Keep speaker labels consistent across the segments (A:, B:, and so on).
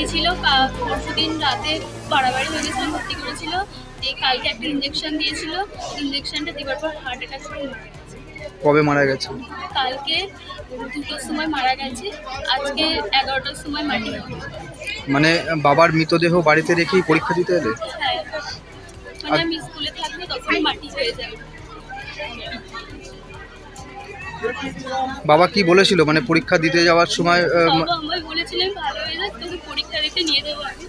A: ভর্তি ছিল, পরশুদিন রাতে বাড়াবাড়ি হয়ে গেছিল, ভর্তি করেছিল। দিয়ে কালকে একটা ইঞ্জেকশন দিয়েছিল, ইঞ্জেকশনটা দেওয়ার পর হার্ট অ্যাটাক করে মারা গেছে।
B: কবে মারা গেছে?
A: কালকে 2টোর সময় মারা গেছে, আজকে 11টার সময় মাটি হবে।
B: মানে বাবার মৃতদেহ বাড়িতে রেখেই পরীক্ষা দিতে এলে?
A: হ্যাঁ, মানে আমি স্কুলে থাকবো তখনই মাটি হয়ে যাবে।
B: বাবা কি বলেছিল মানে পরীক্ষা দিতে যাওয়ার সময়?
A: বাবা আমায় বলেছিলেন ভালো হয়ে যাক তোকে পরীক্ষা দিতে নিয়ে দেবো আমি।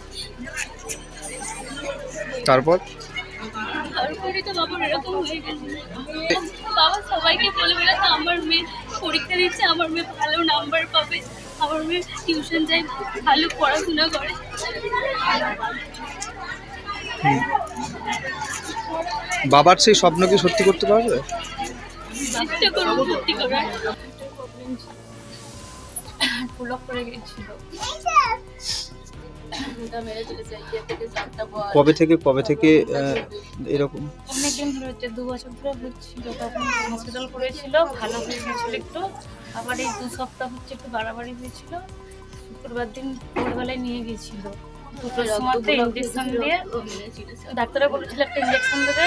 B: তারপর
A: তারপরে তো বাবার এরকম হয়ে গেছে। বাবা সবাইকে বলে বেড়াতো আমার মেয়ে পরীক্ষা দিচ্ছে, আমার মেয়ে ভালো নাম্বার পাবে, আমার মেয়ে টিউশন যায়, ভালো পড়াশোনা করে।
B: বাবার সেই স্বপ্ন কি সত্যি করতে পারবে?
A: চেষ্টা করবো সত্যি করার।
C: ব্লক করে গেছিল।
B: কবে থেকে এরকম?
C: অনেকদিন ধরে হচ্ছে, 2 বছর ধরে হচ্ছিল। তখন হসপিটাল করেছিল, ভালো হয়ে গেছিল একটু। আবার এই 2 সপ্তাহ হচ্ছে একটু বাড়াবাড়ি হয়েছিল। শুক্রবার দিন ভোরবেলায় নিয়ে গেছিল, 2টোর সময়তে ইঞ্জেকশন দিয়ে। ডাক্তাররা বলেছিল একটা ইঞ্জেকশন দেবে,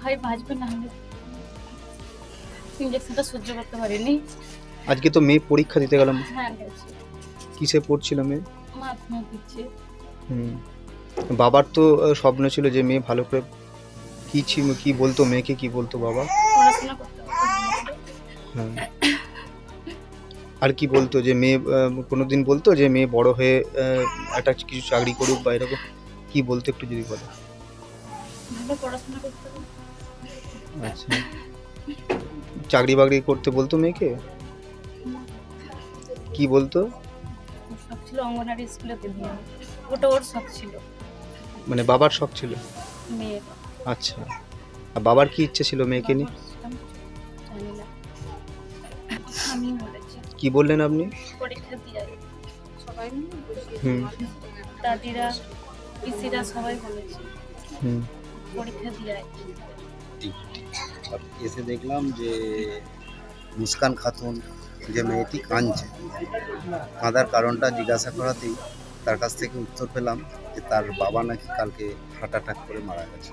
C: হয় বাঁচবে না হলে। ইঞ্জেকশনটা সহ্য করতে পারিনি।
B: আজকে তো মেয়ে পরীক্ষা দিতে গেলাম।
C: হ্যাঁ গেছে,
B: কিসে পড়ছিল মেয়ে?
C: মাধ্যমিক দিচ্ছে।
B: বাবার তো স্বপ্ন ছিল যে মেয়ে ভালো করে কি বলতো মেয়েকে, কি বলতো বাবা?
C: পড়াশোনা করতে পারতো।
B: হ্যাঁ। আর কি বলতো যে মেয়ে কোনোদিন বলতো যে মেয়ে বড় হয়ে একটা কিছু চাকরি করুক বা এরকম কি বলতো একটু যদি বলো?
C: ভালো পড়াশোনা করতে পারতো।
B: আচ্ছা, চাকরি বাকরি করতে বলতো মেয়েকে? কি বলতো?
C: ওর শখ ছিল অঙ্গনারী স্কুলেতে দিয়ে, ওটা ওর শখ ছিল।
B: মানে বাবার শখ ছিল?
C: মেয়ের।
B: আচ্ছা, আর বাবার কি ইচ্ছে ছিল মেয়েকে নিয়ে?
C: জানি না, আমি বলেছি।
B: কি বললেন আপনি?
C: পরীক্ষা দিয়ে সবাই
B: হুম
C: দাদিরা পিসিরা সবাই বলেছে
B: হুম
C: পরীক্ষা দিয়ে।
D: এসে দেখলাম যে মুস্কান খাতুন যে মেয়েটি কাঁদছে, কাঁদার কারণটা জিজ্ঞাসা করাতেই তার কাছ থেকে উত্তর পেলাম যে তার বাবা নাকি কালকে হার্ট অ্যাটাক করে মারা গেছে।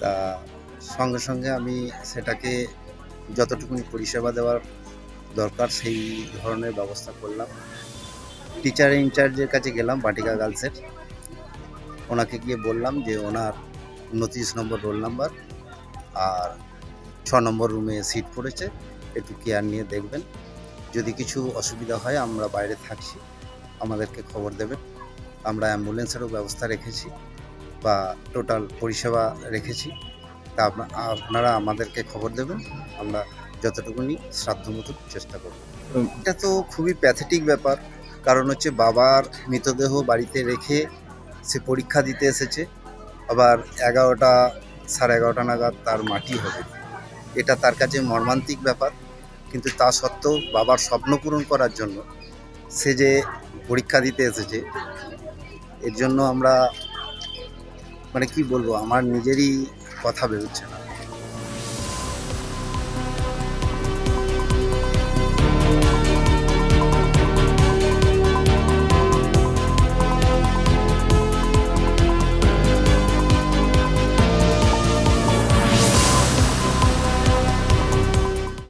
D: তা সঙ্গে সঙ্গে আমি সেটাকে যতটুকুনি পরিষেবা দেওয়ার দরকার সেই ধরনের ব্যবস্থা করলাম। টিচার ইনচার্জের কাছে গেলাম, বাটিকা গার্লসের। ওনাকে গিয়ে বললাম যে ওনার 29 নম্বর রোল নাম্বার আর 6 নম্বর রুমে সিট পড়েছে, একটু কেয়ার নিয়ে দেখবেন। যদি কিছু অসুবিধা হয় আমরা বাইরে থাকছি, আমাদেরকে খবর দেবেন। আমরা অ্যাম্বুলেন্সেরও ব্যবস্থা রেখেছি বা টোটাল পরিষেবা রেখেছি। তা আপনারা আমাদেরকে খবর দেবেন, আমরা যতটুকুনি সাধ্যমতো চেষ্টা করব। এটা তো খুবই প্যাথেটিক ব্যাপার, কারণ হচ্ছে বাবার মৃতদেহ বাড়িতে রেখে সে পরীক্ষা দিতে এসেছে, আবার 11টা 11:30 নাগাদ তার মাটি হবে। এটা তার কাছে মর্মান্তিক ব্যাপার, কিন্তু তা সত্ত্বেও বাবার স্বপ্ন পূরণ করার জন্য সে যে পরীক্ষা দিতে এসেছে, এর জন্য আমরা মানে কি বলবো, আমার নিজেরই কথা বেরোচ্ছে না।